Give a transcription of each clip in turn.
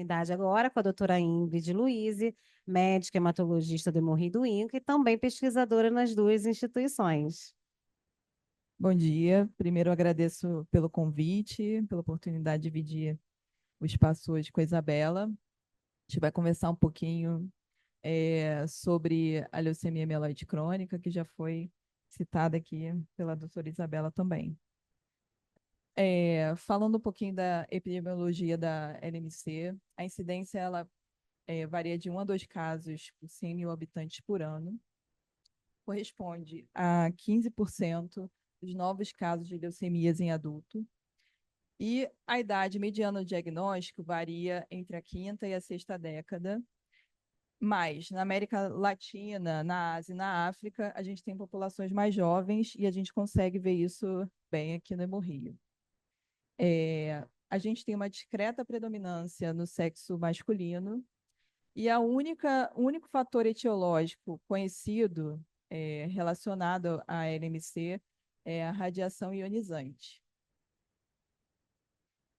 oportunidade agora com a doutora Ingrid Luiz, médica hematologista do Hemorroído INCA e também pesquisadora nas duas instituições. Bom dia. Primeiro, eu agradeço pelo convite, pela oportunidade de dividir o espaço hoje com a Isabela. A gente vai conversar um pouquinho sobre a leucemia mieloide crônica, que já foi citada aqui pela doutora Isabela também. Falando um pouquinho da epidemiologia da LMC, a incidência ela, varia de 1 a 2 casos por 100 mil habitantes por ano, corresponde a 15% dos novos casos de leucemias em adulto. E a idade mediana do diagnóstico varia entre a quinta e a sexta década. Mas na América Latina, na Ásia e na África, a gente tem populações mais jovens e a gente consegue ver isso bem aqui no Hemorrio. A gente tem uma discreta predominância no sexo masculino e o único fator etiológico conhecido relacionado à LMC é a radiação ionizante.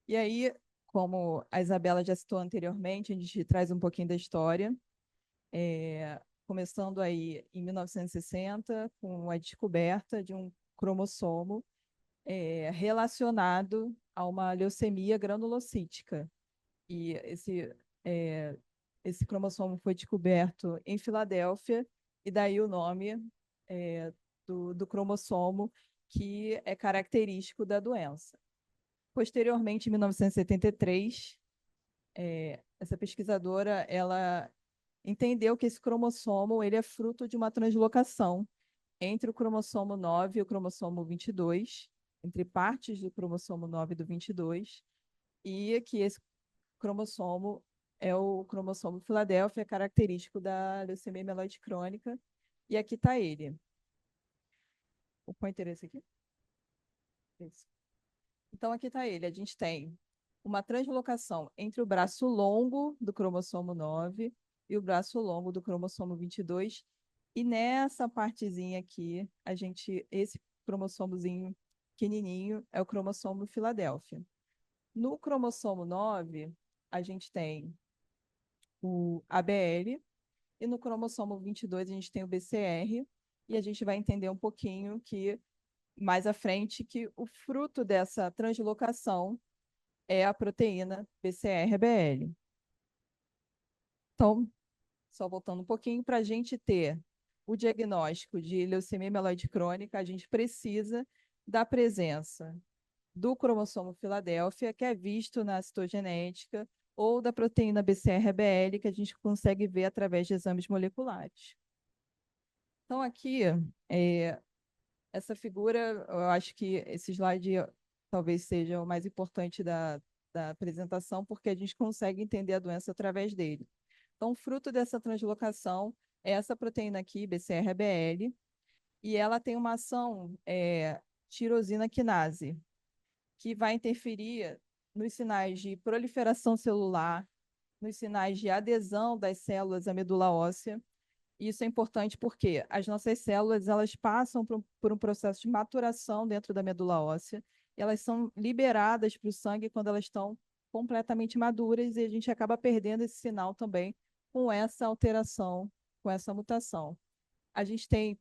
E aí, como a Isabela já citou anteriormente, a gente traz um pouquinho da história, começando aí em 1960, com a descoberta de um cromossomo relacionado a uma leucemia granulocítica. E esse cromossomo foi descoberto em Filadélfia, e daí o nome do cromossomo que é característico da doença. Posteriormente, em 1973, essa pesquisadora ela entendeu que esse cromossomo ele é fruto de uma translocação entre o cromossomo 9 e o cromossomo 22, entre partes do cromossomo 9 e do 22, e que esse cromossomo é o cromossomo Filadélfia, característico da leucemia mieloide crônica, e aqui está ele. O pointer esse aqui? Isso. Então, aqui está ele. A gente tem uma translocação entre o braço longo do cromossomo 9 e o braço longo do cromossomo 22. E nessa partezinha aqui, esse cromossomozinho pequenininho é o cromossomo Filadélfia. No cromossomo 9, a gente tem o ABL, e no cromossomo 22 a gente tem o BCR, e a gente vai entender um pouquinho que mais à frente que o fruto dessa translocação é a proteína BCR-ABL. Então, só voltando um pouquinho, para a gente ter o diagnóstico de leucemia mieloide crônica, a gente precisa da presença do cromossomo Filadélfia, que é visto na citogenética, ou da proteína BCR-ABL, que a gente consegue ver através de exames moleculares. Então, aqui, é, essa figura, eu acho que esse slide talvez seja o mais importante da apresentação, porque a gente consegue entender a doença através dele. Então, fruto dessa translocação é essa proteína aqui, BCR-ABL, e ela tem uma ação tirosina quinase, que vai interferir nos sinais de proliferação celular, nos sinais de adesão das células à medula óssea. Isso é importante porque as nossas células elas passam por um processo de maturação dentro da medula óssea, e elas são liberadas para o sangue quando elas estão completamente maduras, e a gente acaba perdendo esse sinal também com essa alteração, com essa mutação. A gente tem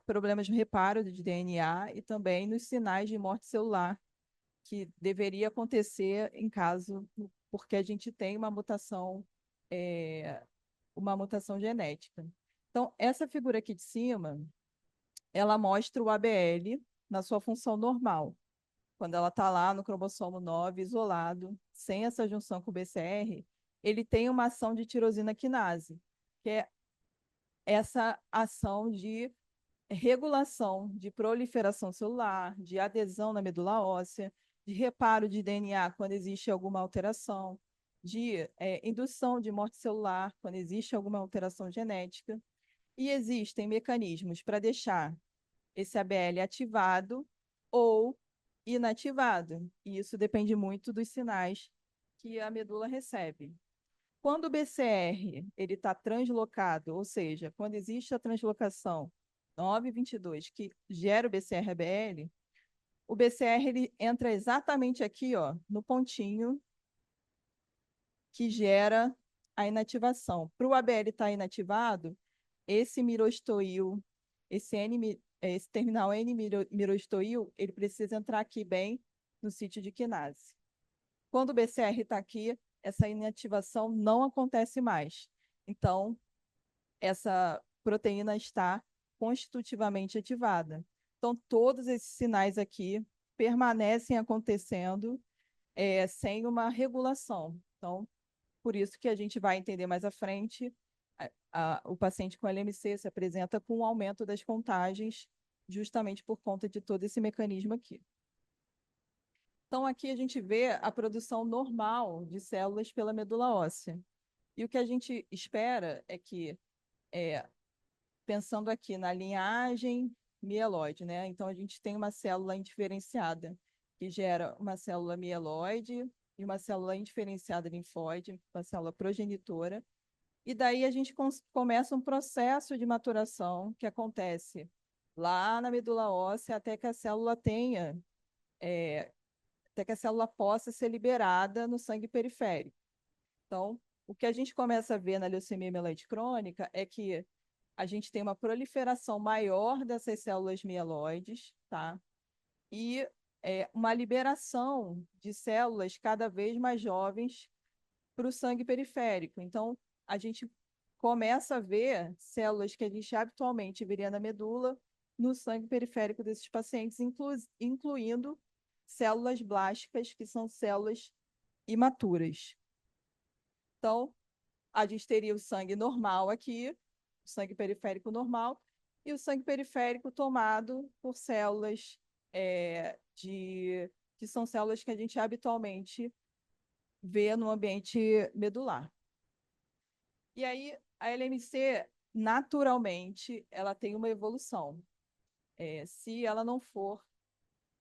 problemas de reparo de DNA e também nos sinais de morte celular, que deveria acontecer em caso, porque a gente tem uma mutação genética. Então, essa figura aqui de cima, ela mostra o ABL na sua função normal. Quando ela está lá no cromossomo 9, isolado, sem essa junção com o BCR, ele tem uma ação de tirosina quinase, que é essa ação de regulação de proliferação celular, de adesão na medula óssea, de reparo de DNA quando existe alguma alteração, de indução de morte celular quando existe alguma alteração genética. E existem mecanismos para deixar esse ABL ativado ou inativado. E isso depende muito dos sinais que a medula recebe. Quando o BCR ele está translocado, ou seja, quando existe a translocação 922 que gera o BCR-ABL, o BCR ele entra exatamente aqui, ó, no pontinho que gera a inativação. Para o ABL estar inativado, esse mirostoil, esse terminal N-mirostoil, ele precisa entrar aqui bem no sítio de quinase. Quando o BCR está aqui, essa inativação não acontece mais. Então, essa proteína está constitutivamente ativada. Então, todos esses sinais aqui permanecem acontecendo sem uma regulação. Então, por isso que a gente vai entender mais à frente, o paciente com LMC se apresenta com um aumento das contagens, justamente por conta de todo esse mecanismo aqui. Então, aqui a gente vê a produção normal de células pela medula óssea. E o que a gente espera é que, pensando aqui na linhagem mieloide, né? Então, a gente tem uma célula indiferenciada que gera uma célula mieloide e uma célula indiferenciada linfóide, uma célula progenitora. E daí a gente começa um processo de maturação que acontece lá na medula óssea até que a célula até que a célula possa ser liberada no sangue periférico. Então, o que a gente começa a ver na leucemia mieloide crônica é que a gente tem uma proliferação maior dessas células mieloides, tá? E uma liberação de células cada vez mais jovens para o sangue periférico. Então, a gente começa a ver células que a gente habitualmente veria na medula no sangue periférico desses pacientes, incluindo células blásticas, que são células imaturas. Então, a gente teria o sangue normal aqui, o sangue periférico normal, e o sangue periférico tomado por células que são células que a gente habitualmente vê no ambiente medular. E aí, a LMC, naturalmente, ela tem uma evolução, se ela não for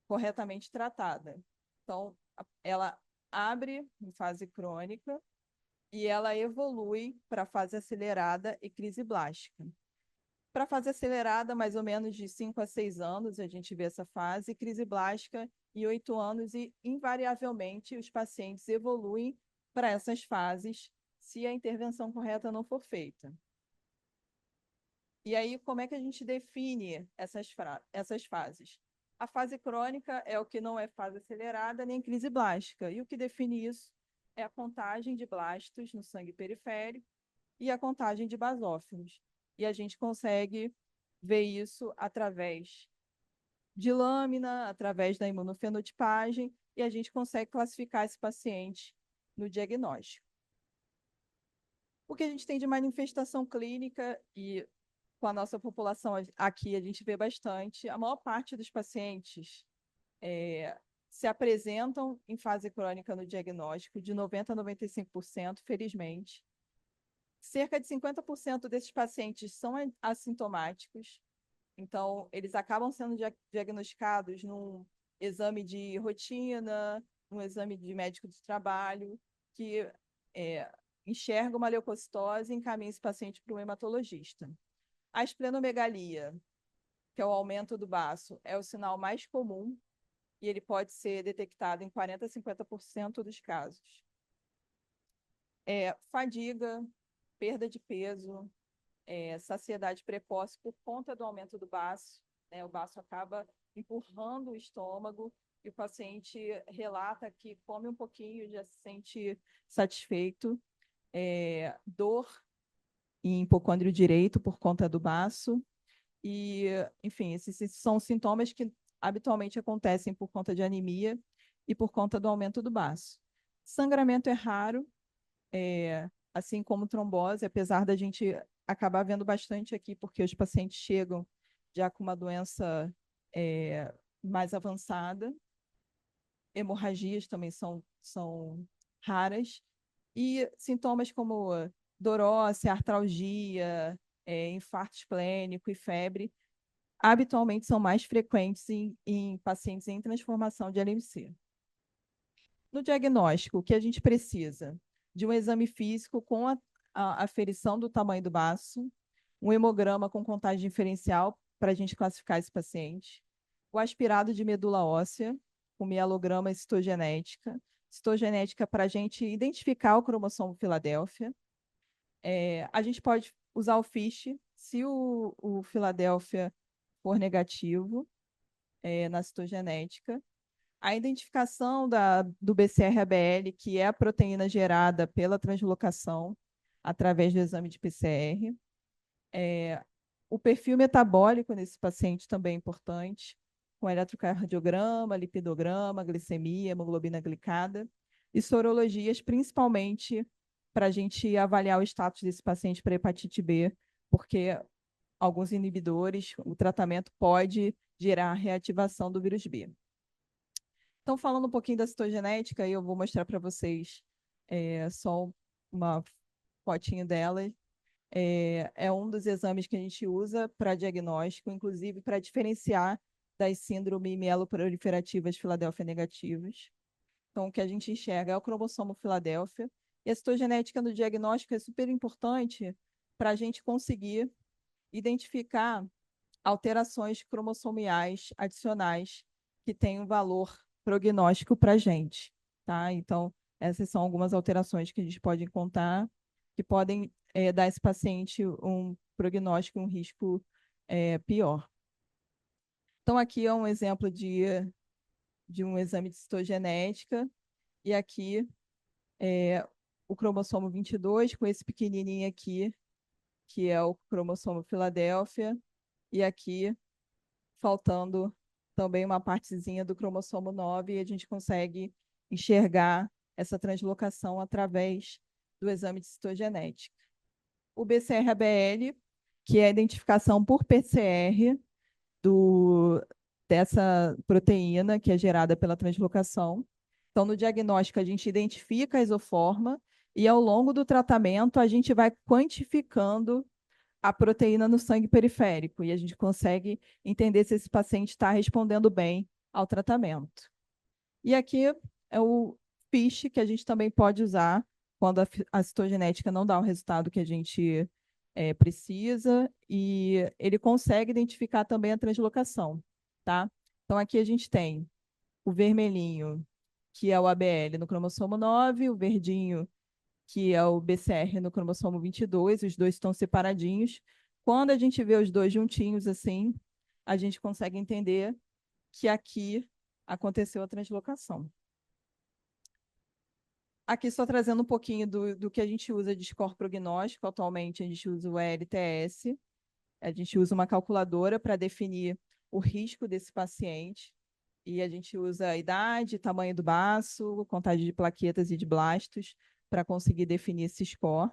corretamente tratada. Então, ela abre em fase crônica e ela evolui para fase acelerada e crise blástica. Para fase acelerada, mais ou menos de 5 a 6 anos, a gente vê essa fase, crise blástica em 8 anos, e invariavelmente os pacientes evoluem para essas fases se a intervenção correta não for feita. E aí, como é que a gente define essas fases? A fase crônica é o que não é fase acelerada nem crise blástica. E o que define isso é a contagem de blastos no sangue periférico e a contagem de basófilos. E a gente consegue ver isso através de lâmina, através da imunofenotipagem, e a gente consegue classificar esse paciente no diagnóstico. O que a gente tem de manifestação clínica, e com a nossa população aqui a gente vê bastante, a maior parte dos pacientes se apresentam em fase crônica no diagnóstico, de 90% a 95%, felizmente. Cerca de 50% desses pacientes são assintomáticos, então eles acabam sendo diagnosticados num exame de rotina, num exame de médico de trabalho, que enxerga uma leucocitose e encaminha esse paciente para um hematologista. A esplenomegalia, que é o aumento do baço, é o sinal mais comum e ele pode ser detectado em 40% a 50% dos casos. Fadiga, perda de peso, saciedade precoce por conta do aumento do baço, né? O baço acaba empurrando o estômago e o paciente relata que come um pouquinho e já se sente satisfeito. Dor em hipocôndrio direito por conta do baço. E, enfim, esses são sintomas que habitualmente acontecem por conta de anemia e por conta do aumento do baço. Sangramento é raro, assim como trombose, apesar da gente acabar vendo bastante aqui, porque os pacientes chegam já com uma doença mais avançada. Hemorragias também são raras. E sintomas como dor óssea, artralgia, infarto esplênico e febre, habitualmente são mais frequentes em pacientes em transformação de LMC. No diagnóstico, o que a gente precisa? De um exame físico com a aferição do tamanho do baço, um hemograma com contagem diferencial para a gente classificar esse paciente, o aspirado de medula óssea, com mielograma e citogenética, citogenética para a gente identificar o cromossomo Filadélfia. A gente pode usar o FISH se o Filadélfia for negativo na citogenética. A identificação do BCR-ABL, que é a proteína gerada pela translocação através do exame de PCR. O perfil metabólico nesse paciente também é importante, com eletrocardiograma, lipidograma, glicemia, hemoglobina glicada, e sorologias, principalmente para a gente avaliar o status desse paciente para hepatite B, porque alguns inibidores, o tratamento pode gerar reativação do vírus B. Então, falando um pouquinho da citogenética, eu vou mostrar para vocês só uma fotinho dela. É um dos exames que a gente usa para diagnóstico, inclusive para diferenciar das síndromes mieloproliferativas Filadélfia negativas. Então, o que a gente enxerga é o cromossomo Filadélfia. E a citogenética no diagnóstico é super importante para a gente conseguir identificar alterações cromossomiais adicionais que têm um valor prognóstico para a gente, tá? Então, essas são algumas alterações que a gente pode encontrar que podem dar a esse paciente um prognóstico, um risco pior. Então, aqui é um exemplo de um exame de citogenética, e aqui o cromossomo 22, com esse pequenininho aqui, que é o cromossomo Filadélfia, e aqui faltando também uma partezinha do cromossomo 9, e a gente consegue enxergar essa translocação através do exame de citogenética. O BCR-ABL, que é a identificação por PCR dessa proteína que é gerada pela translocação. Então, no diagnóstico, a gente identifica a isoforma e, ao longo do tratamento, a gente vai quantificando a proteína no sangue periférico e a gente consegue entender se esse paciente está respondendo bem ao tratamento. E aqui é o FISH, que a gente também pode usar quando a citogenética não dá o resultado que a gente precisa, e ele consegue identificar também a translocação, tá? Então, aqui a gente tem o vermelhinho, que é o ABL no cromossomo 9, o verdinho, que é o BCR no cromossomo 22, os dois estão separadinhos. Quando a gente vê os dois juntinhos assim, a gente consegue entender que aqui aconteceu a translocação. Aqui só trazendo um pouquinho do que a gente usa de score prognóstico. Atualmente a gente usa o ELTS, a gente usa uma calculadora para definir o risco desse paciente, e a gente usa a idade, tamanho do baço, contagem de plaquetas e de blastos para conseguir definir esse score.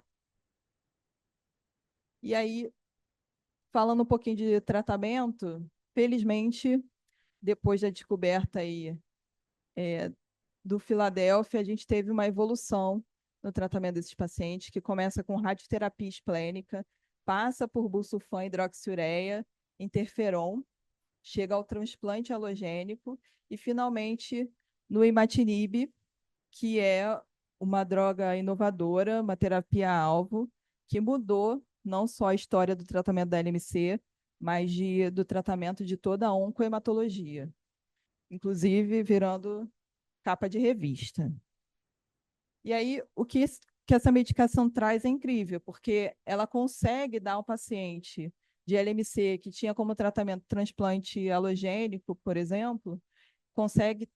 E aí, falando um pouquinho de tratamento, felizmente, depois da descoberta aí, do Filadélfia, a gente teve uma evolução no tratamento desses pacientes, que começa com radioterapia esplênica, passa por busulfan, hidroxiureia, interferon, chega ao transplante halogênico e, finalmente, no imatinib, que é uma droga inovadora, uma terapia-alvo, que mudou não só a história do tratamento da LMC, mas do tratamento de toda a oncohematologia, inclusive virando capa de revista. E aí, que essa medicação traz é incrível, porque ela consegue dar ao paciente de LMC que tinha como tratamento transplante halogênico, por exemplo, consegue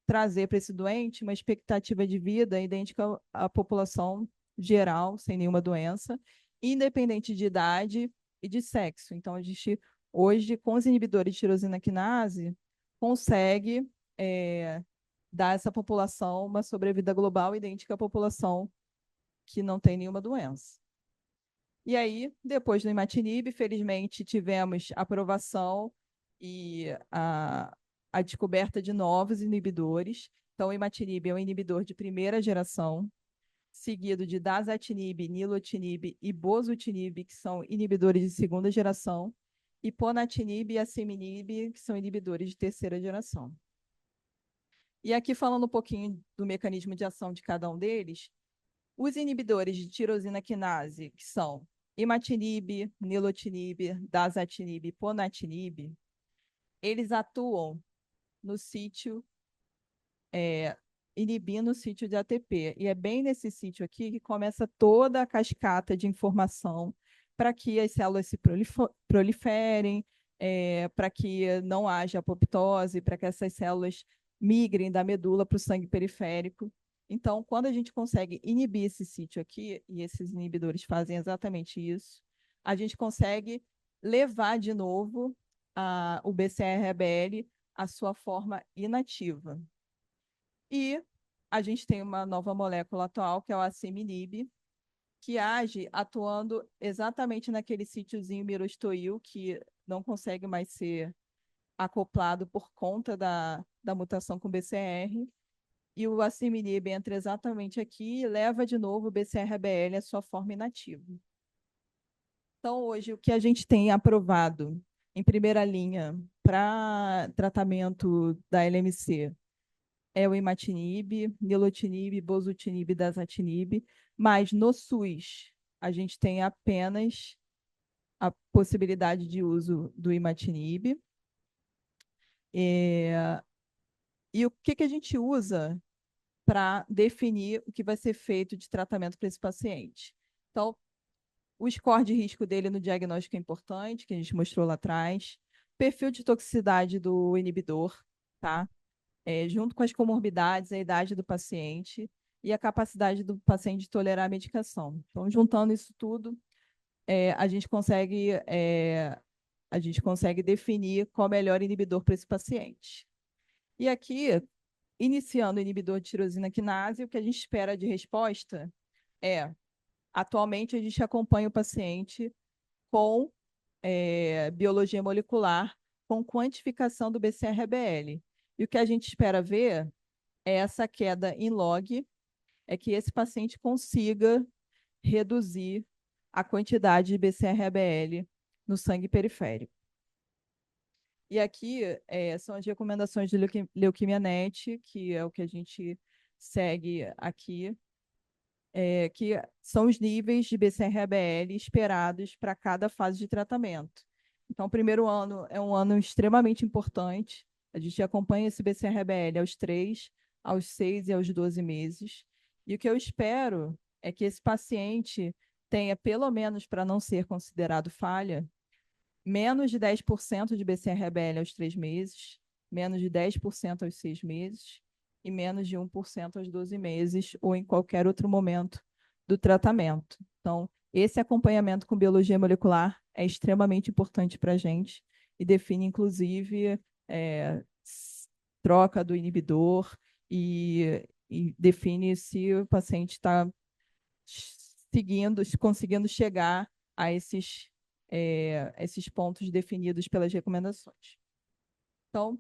trazer para esse doente uma expectativa de vida idêntica à população geral, sem nenhuma doença, independente de idade e de sexo. Então, a gente, hoje, com os inibidores de tirosina quinase, consegue dar a essa população uma sobrevida global idêntica à população que não tem nenhuma doença. E aí, depois do imatinib, felizmente, tivemos aprovação e a descoberta de novos inibidores. Então, o imatinib é um inibidor de primeira geração, seguido de dasatinib, nilotinib e bosutinib, que são inibidores de segunda geração, e ponatinib e asciminib, que são inibidores de terceira geração. E aqui, falando um pouquinho do mecanismo de ação de cada um deles, os inibidores de tirosina quinase, que são imatinib, nilotinib, dasatinib e ponatinib, eles atuam no sítio inibindo o sítio de ATP. E é bem nesse sítio aqui que começa toda a cascata de informação para que as células se proliferem, para que não haja apoptose, para que essas células migrem da medula para o sangue periférico. Então, quando a gente consegue inibir esse sítio aqui, e esses inibidores fazem exatamente isso, a gente consegue levar de novo o BCR-ABL à sua forma inativa. E a gente tem uma nova molécula atual, que é o aciminibe, que age atuando exatamente naquele sítiozinho mirostoil que não consegue mais ser acoplado por conta da mutação com BCR. E o aciminibe entra exatamente aqui e leva de novo o BCR-ABL à sua forma inativa. Então, hoje, o que a gente tem aprovado em primeira linha para tratamento da LMC é o imatinib, nilotinib, bosutinib, dasatinib, mas no SUS a gente tem apenas a possibilidade de uso do imatinib. E o que a gente usa para definir o que vai ser feito de tratamento para esse paciente? Então, o score de risco dele no diagnóstico é importante, que a gente mostrou lá atrás. Perfil de toxicidade do inibidor, tá? Junto com as comorbidades, a idade do paciente e a capacidade do paciente de tolerar a medicação. Então, juntando isso tudo, a gente consegue definir qual é o melhor inibidor para esse paciente. E aqui, iniciando o inibidor de tirosina quinase, o que a gente espera de resposta é, atualmente a gente acompanha o paciente com biologia molecular, com quantificação do BCR-ABL. E o que a gente espera ver é essa queda em log, é que esse paciente consiga reduzir a quantidade de BCR-ABL no sangue periférico. E aqui são as recomendações de Leuquimia Net, que é o que a gente segue aqui, que são os níveis de BCR-ABL esperados para cada fase de tratamento. Então, o primeiro ano é um ano extremamente importante. A gente acompanha esse BCR-ABL aos 3, aos 6 e aos 12 meses. E o que eu espero é que esse paciente tenha, pelo menos para não ser considerado falha, menos de 10% de BCR-ABL aos 3 meses, menos de 10% aos 6 meses e menos de 1% aos 12 meses ou em qualquer outro momento do tratamento. Então, esse acompanhamento com biologia molecular é extremamente importante para a gente e define, inclusive, troca do inibidor e define se o paciente está conseguindo chegar a esses pontos definidos pelas recomendações. Então,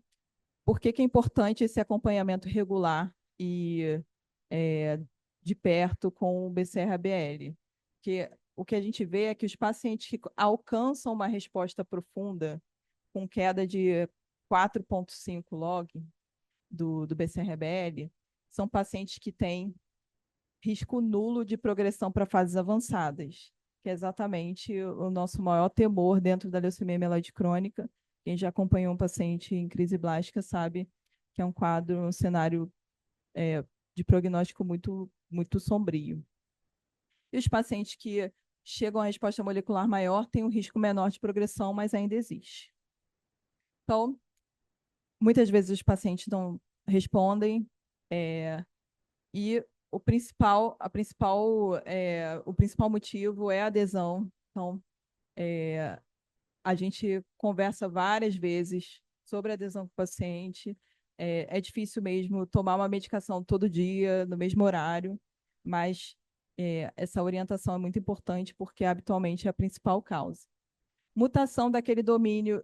por que é importante esse acompanhamento regular e de perto com o BCR-ABL? Porque o que a gente vê é que os pacientes que alcançam uma resposta profunda com queda de 4,5 log do BCR-ABL são pacientes que têm risco nulo de progressão para fases avançadas, que é exatamente o nosso maior temor dentro da leucemia mieloide crônica. Quem já acompanhou um paciente em crise blástica sabe que é um quadro, um cenário de prognóstico muito, muito sombrio. E os pacientes que chegam à resposta molecular maior têm um risco menor de progressão, mas ainda existe. Então, muitas vezes os pacientes não respondem, e o principal motivo é a adesão. Então, a gente conversa várias vezes sobre a adesão com o paciente. É difícil mesmo tomar uma medicação todo dia, no mesmo horário, mas essa orientação é muito importante porque habitualmente é a principal causa. Mutação daquele domínio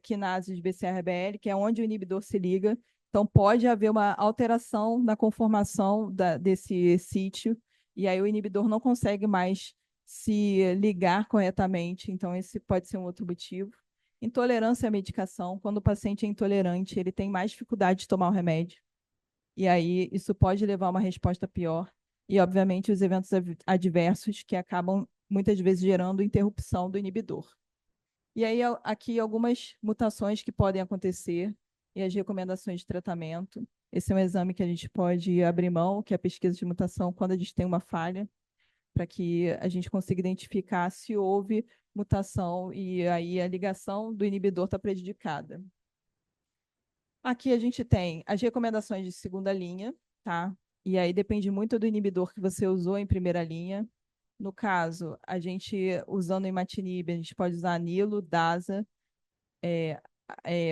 quinase de BCR-ABL, que é onde o inibidor se liga. Então, pode haver uma alteração na conformação desse sítio, e aí o inibidor não consegue mais se ligar corretamente. Então, esse pode ser um outro motivo. Intolerância à medicação. Quando o paciente é intolerante, ele tem mais dificuldade de tomar o remédio. E aí, isso pode levar a uma resposta pior. E, obviamente, os eventos adversos que acabam, muitas vezes, gerando interrupção do inibidor. E aí, aqui, algumas mutações que podem acontecer e as recomendações de tratamento. Esse é um exame que a gente pode abrir mão, que é a pesquisa de mutação, quando a gente tem uma falha, para que a gente consiga identificar se houve mutação e aí a ligação do inibidor está prejudicada. Aqui a gente tem as recomendações de segunda linha, tá? E aí depende muito do inibidor que você usou em primeira linha. No caso, a gente usando imatinib, a gente pode usar anilo, dasa,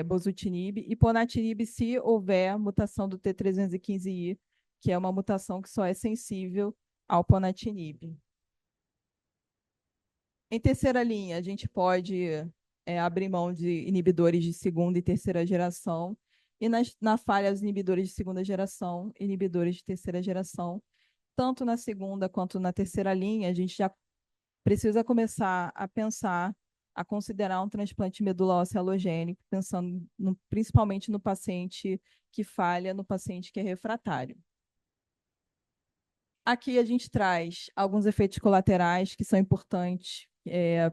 bosutinib e ponatinib se houver mutação do T315I, que é uma mutação que só é sensível ao ponatinib. Em terceira linha, a gente pode abrir mão de inibidores de segunda e terceira geração, e na falha, os inibidores de segunda geração, inibidores de terceira geração. Tanto na segunda quanto na terceira linha, a gente já precisa começar a pensar, a considerar um transplante medula óssea halogênico, pensando principalmente no paciente que falha, no paciente que é refratário. Aqui a gente traz alguns efeitos colaterais que são importantes,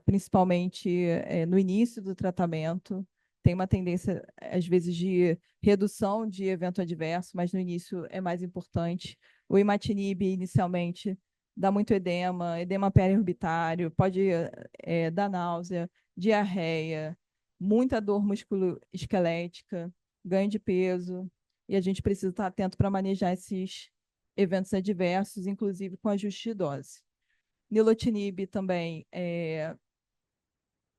principalmente no início do tratamento. Tem uma tendência, às vezes, de redução de evento adverso, mas no início é mais importante. O imatinib, inicialmente, dá muito edema, edema periorbitário, pode dar náusea, diarreia, muita dor musculoesquelética, ganho de peso, e a gente precisa estar atento para manejar esses eventos adversos, inclusive com ajuste de dose. Nilotinib também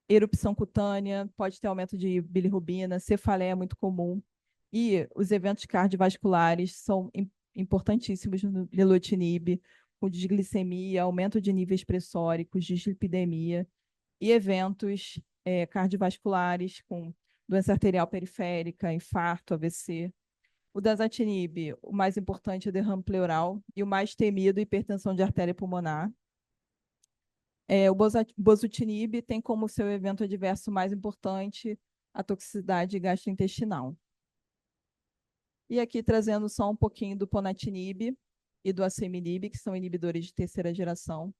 erupção cutânea, pode ter aumento de bilirrubina, cefaleia é muito comum. E os eventos cardiovasculares são importantíssimos no nilotinib, com desglicemia, aumento de níveis pressóricos, dislipidemia, e eventos cardiovasculares com doença arterial periférica, infarto, AVC. O dasatinib, o mais importante é o derrame pleural, e o mais temido, hipertensão de artéria pulmonar. O bosutinib tem como seu evento adverso mais importante a toxicidade gastrointestinal. E aqui trazendo só um pouquinho do ponatinib e do asciminib, que são inibidores de terceira geração.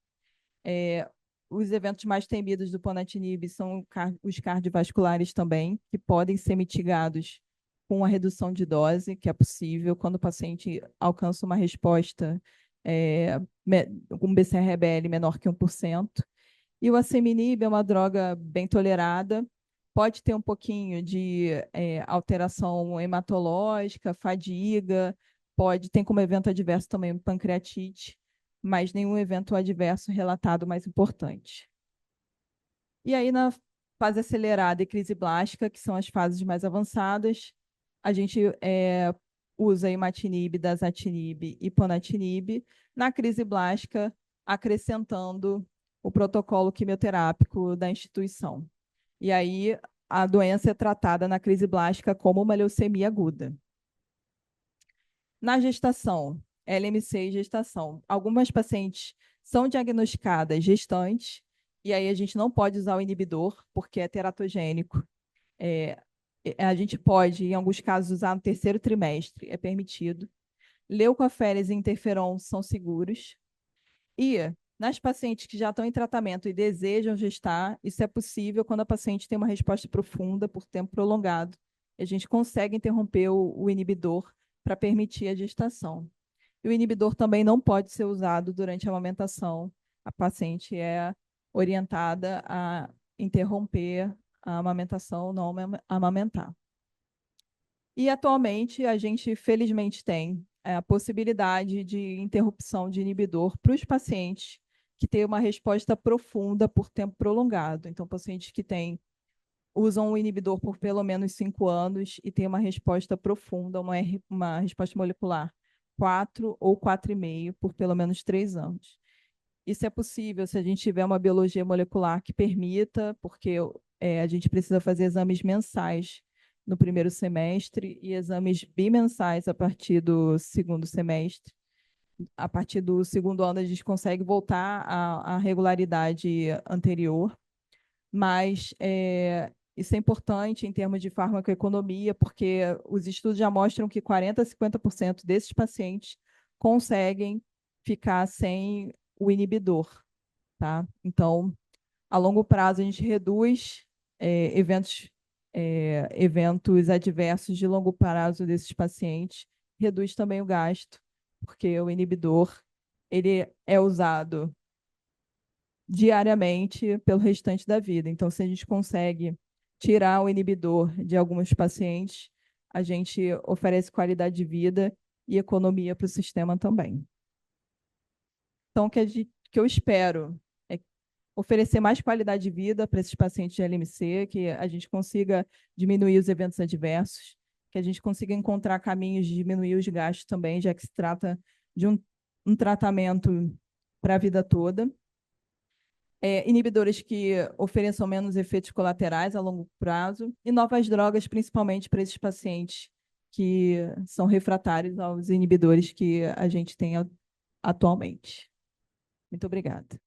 Os eventos mais temidos do ponatinib são os cardiovasculares também, que podem ser mitigados com a redução de dose, que é possível quando o paciente alcança uma resposta com BCR-ABL menor que 1%. E o asciminib é uma droga bem tolerada, pode ter um pouquinho de alteração hematológica, fadiga, tem como evento adverso também pancreatite, mas nenhum evento adverso relatado mais importante. E aí, na fase acelerada e crise blástica, que são as fases mais avançadas, a gente usa imatinib, dasatinib e ponatinib na crise blástica, acrescentando o protocolo quimioterápico da instituição. E aí, a doença é tratada na crise blástica como uma leucemia aguda. Na gestação, LMC e gestação, algumas pacientes são diagnosticadas gestantes, e aí a gente não pode usar o inibidor, porque é teratogênico. A gente pode, em alguns casos, usar no terceiro trimestre, é permitido. Leucoféres e interferon são seguros. E nas pacientes que já estão em tratamento e desejam gestar, isso é possível quando a paciente tem uma resposta profunda por tempo prolongado. A gente consegue interromper o inibidor para permitir a gestação. E o inibidor também não pode ser usado durante a amamentação. A paciente é orientada a interromper a amamentação, não amamentar. E atualmente a gente, felizmente, tem a possibilidade de interrupção de inibidor para os pacientes que têm uma resposta profunda por tempo prolongado. Então, pacientes que usam o inibidor por pelo menos 5 anos e têm uma resposta profunda, uma resposta molecular 4 ou 4,5 por pelo menos 3 anos. Isso é possível se a gente tiver uma biologia molecular que permita, porque a gente precisa fazer exames mensais no primeiro semestre e exames bimensais a partir do segundo semestre. A partir do segundo ano, a gente consegue voltar à regularidade anterior, mas isso é importante em termos de farmacoeconomia, porque os estudos já mostram que 40% a 50% desses pacientes conseguem ficar sem o inibidor, tá? Então, a longo prazo, a gente reduz eventos adversos de longo prazo desses pacientes reduz também o gasto, porque o inibidor ele é usado diariamente pelo restante da vida. Então, se a gente consegue tirar o inibidor de alguns pacientes, a gente oferece qualidade de vida e economia para o sistema também. Então, o que eu espero é oferecer mais qualidade de vida para esses pacientes de LMC, que a gente consiga diminuir os eventos adversos, que a gente consiga encontrar caminhos de diminuir os gastos também, já que se trata de um tratamento para a vida toda. Inibidores que ofereçam menos efeitos colaterais a longo prazo e novas drogas, principalmente para esses pacientes que são refratários aos inibidores que a gente tem atualmente. Muito obrigada.